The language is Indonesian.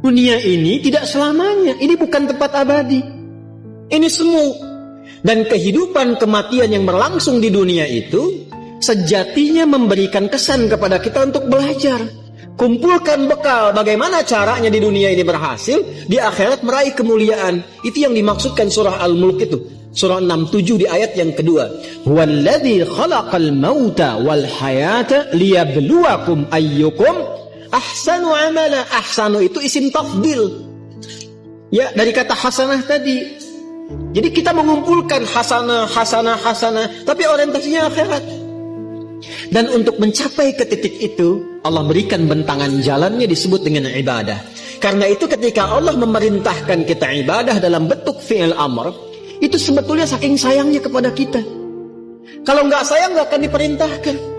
Dunia ini tidak selamanya. Ini bukan tempat abadi. Ini semu. Dan kehidupan kematian yang berlangsung di dunia itu sejatinya memberikan kesan kepada kita untuk belajar. Kumpulkan bekal bagaimana caranya di dunia ini berhasil, di akhirat meraih kemuliaan. Itu yang dimaksudkan surah Al-Mulk itu. Surah 67 di ayat yang kedua. Huwallazi khalaqal mauta wal hayata liyabluwakum ayyukum ahsanu amala. Ahsanu itu isim tafdil. Ya, dari kata hasanah tadi. Jadi kita mengumpulkan hasanah, tapi orientasinya akhirat. Dan untuk mencapai ke titik itu, Allah berikan bentangan jalannya disebut dengan ibadah. Karena itu ketika Allah memerintahkan kita ibadah dalam bentuk fi'il amr, itu sebetulnya saking sayangnya kepada kita. Kalau nggak sayang nggak akan diperintahkan.